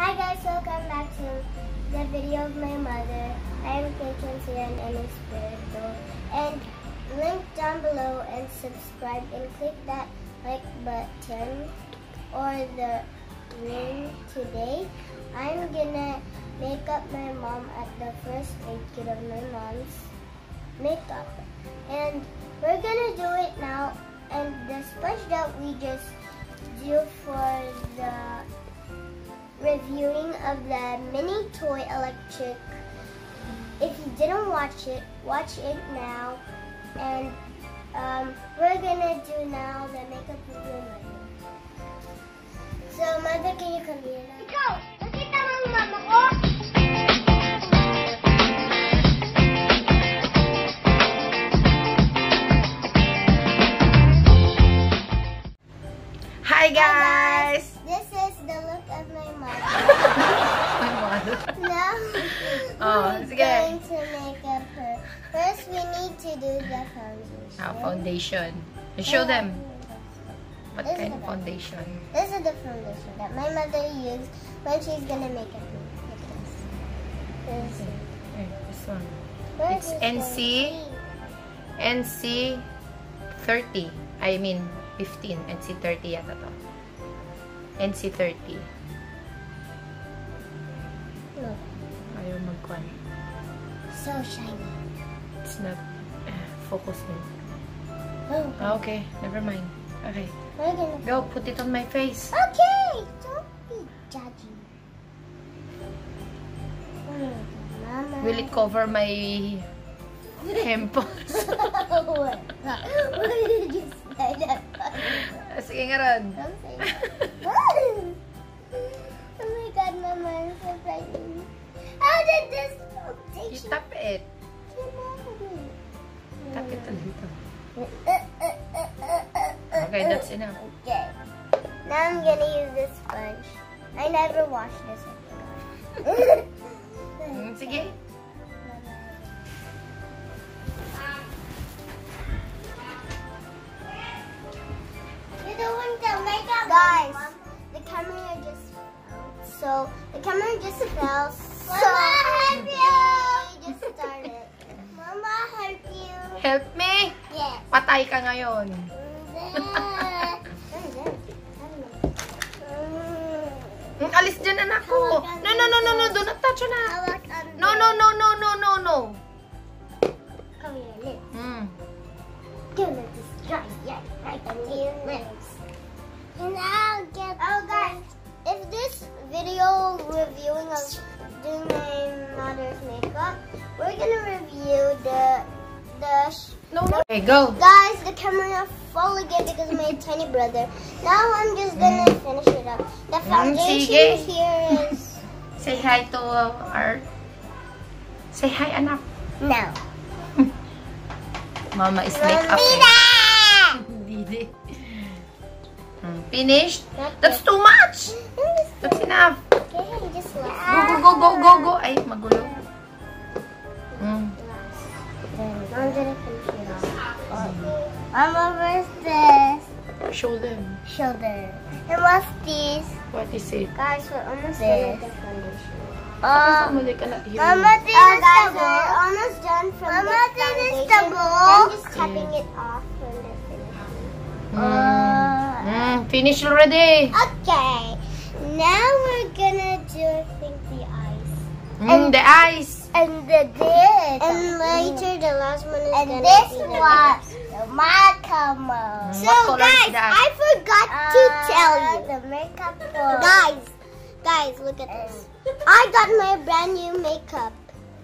Hi guys, welcome back to the video of my mother. I am Vacancy and Espiritu. And link down below and subscribe and click that like button or the ring today. I'm gonna make up my mom at the first aid kit of my mom's makeup. And we're gonna do it now. And the sponge that we just do for the reviewing of the mini toy electric. If you didn't watch it now. And we're gonna do now the makeup review. So mother, can you come here now? Ikaw! Nakita mo ang mama ko? Hi guys! This is the look of my mother. My mother. Now, we're sige. going to make up her. First, we need to do the foundation. Foundation. You show them what kind of foundation. This is the foundation that my mother used when she's gonna make up her. This one. Where It's is NC 30. I mean 15. NC 30 yata to. NC 30. Look, Ayaw magkwan. so shiny. It's not focusing. Oh, Okay, never mind. Okay. we're gonna. Go, put it on my face. Okay, don't be judgy. Mama. Will it cover my pimples? What? Why did you say that? Sige nga ron. Don't say that. Oh my God, Mama, I'm so frightened. How did this You foundation tap it. come out of me? Tap it a little. Okay, that's enough. Okay. Now I'm gonna use this sponge. I never washed this. Sige. You're the one that make up. Guys, the camera just fell. So the camera just fell. Mama, help you! Just started. Mama, help you. Help me! Yes. Patay ka ngayon. Alis dyan, anak ko. No. Do not touch, anak. No. Come here, lips. Mm. Gonna destroy your right under your lips. And I'll get. Oh, guys, if this video reviewing of doing my mother's makeup, we're gonna review the. No. Okay, go. Guys, the camera fall again because of my tiny brother. Now I'm just gonna finish it up. The foundation sige. here is. Say hi to our... Say hi, anak. No. Mama is make up. Mira! Finished? That's too much. That's enough. Okay, just last. Go. Ay, magulo. I'm gonna finish it off. Mama, where's this? Show them. Shoulder. And what's this? What is it? Guys, we're almost done with the foundation. Mama, Mama, this is the bowl. We're almost done from Mama, the foundation. This is the bowl. I'm just tapping it off when they're finished. Finish already. Okay. Now we're gonna do, I think, the eyes. The eyes. And this. And later, the last one is gonna be the makeup mode. So, What color is guys, that? I forgot to tell you. The makeup mode. Guys, look at this. I got my brand new makeup.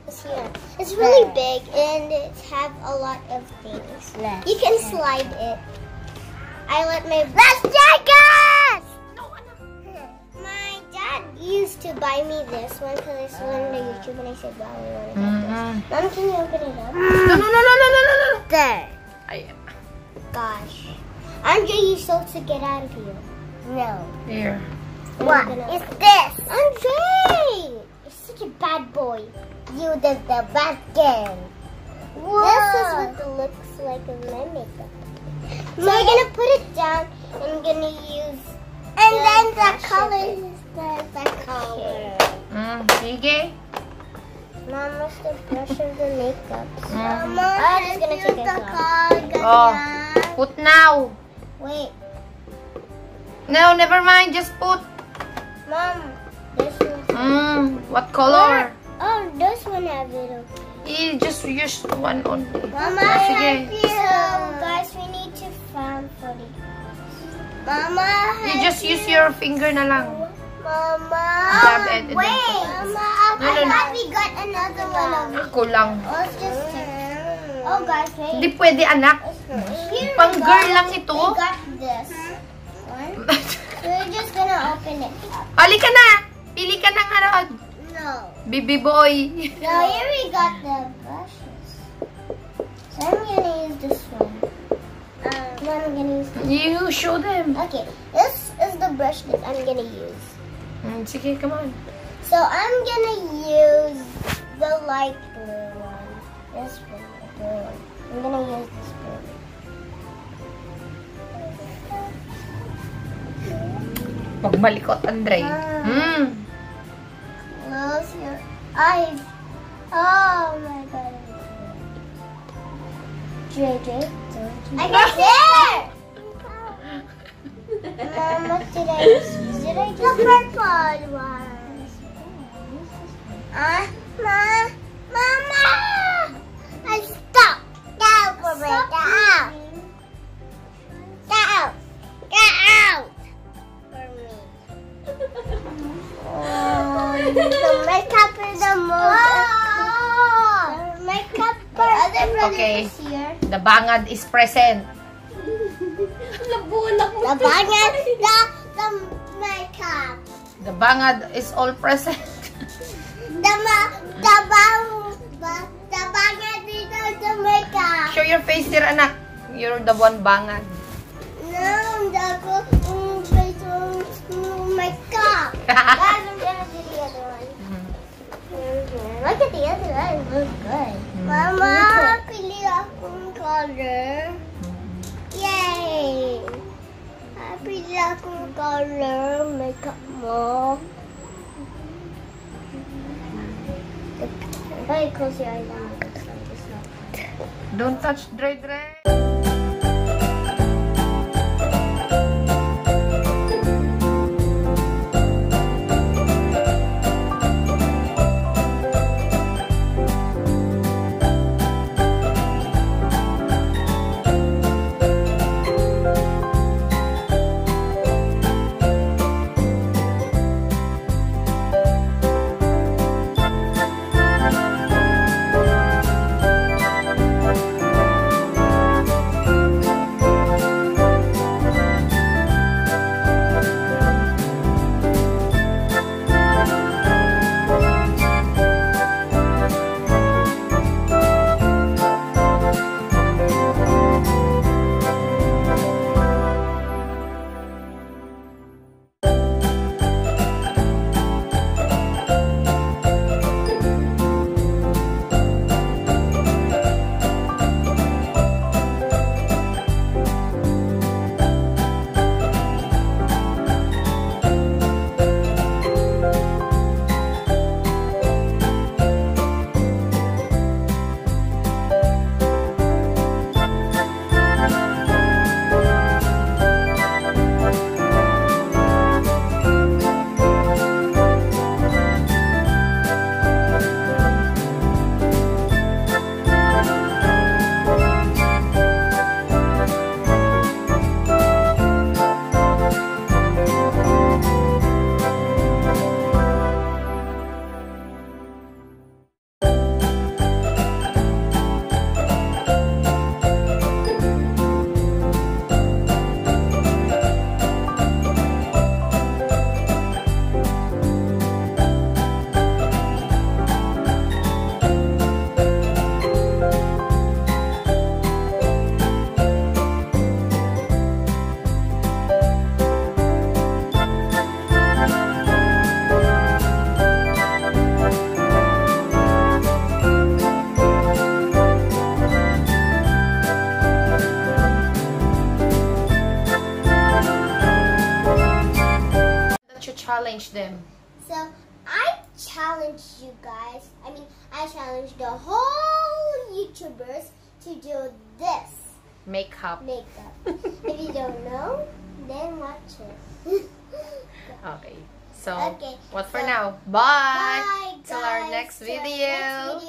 It's here. It's really big and it have a lot of things. You can slide it. I let my Let's check it! My dad used to buy me this one because I saw it on YouTube and I said, wow, I want to get this. Mom, can you open it up? No. There. Ay, Gosh. Andre, you're supposed to get out of here. No. here. What is this? Andre! You're such a bad boy. You did the bad game. Whoa. This is what it looks like of my makeup. So we're gonna put it down and I'm gonna use And then the color is the color. Sige. Mama's the brush of the makeup. Mm. I'm just gonna take it off. Oh. Put now. Wait, No, never mind. Just put. Mom, this one. What color? Oh, this one have it. You just use one only. Mama, Sige. So, guys, we need to find 40. Mama, You just use your finger na lang. Mama. Grab it and then Wait. put it. Mama, No, I no, no. thought we got another one over. Ako lang. Let's just check. Oh, guys, wait. Hindi pwede, anak. Here we Pang go. girl lang ito. We got this one. We're just gonna open it up. Pali ka na. Pili ka na nga, Rod. No. Baby boy. So here we got the brushes. So I'm gonna use this one. Then I'm gonna use this. You show them. Okay, this is the brush that I'm gonna use. Sige, come on. So I'm gonna use the light blue one. This one, the blue one. I'm gonna use this blue. Pag malikot, Andre. Close your eyes. Oh my god. JJ, I got there! Mom, what did I use? Did I use the purple one? Mama! I stop! Get out from it! Get out! Get out! Get out! For me. The makeup is the most. The makeup. The other brother Okay. is here. The bangad is present. The bangad, the makeup. The bangad is all present. The bangad is the makeup. Show your face there, anak. You're the one bangad. No, the makeup. Guys, I'm gonna do the other one. Look at the other one. It looks good. Mama, pili akong color. Yay! Pili akong color. Makeup mo. Okay, close your eyes. Don't touch Dre. Challenge them. So I challenge you guys. I challenge the whole YouTubers to do this. Makeup. If you don't know, then watch it. Okay. So, Okay, what for so now? Bye, Bye! Till our guys. next Till our video. next video.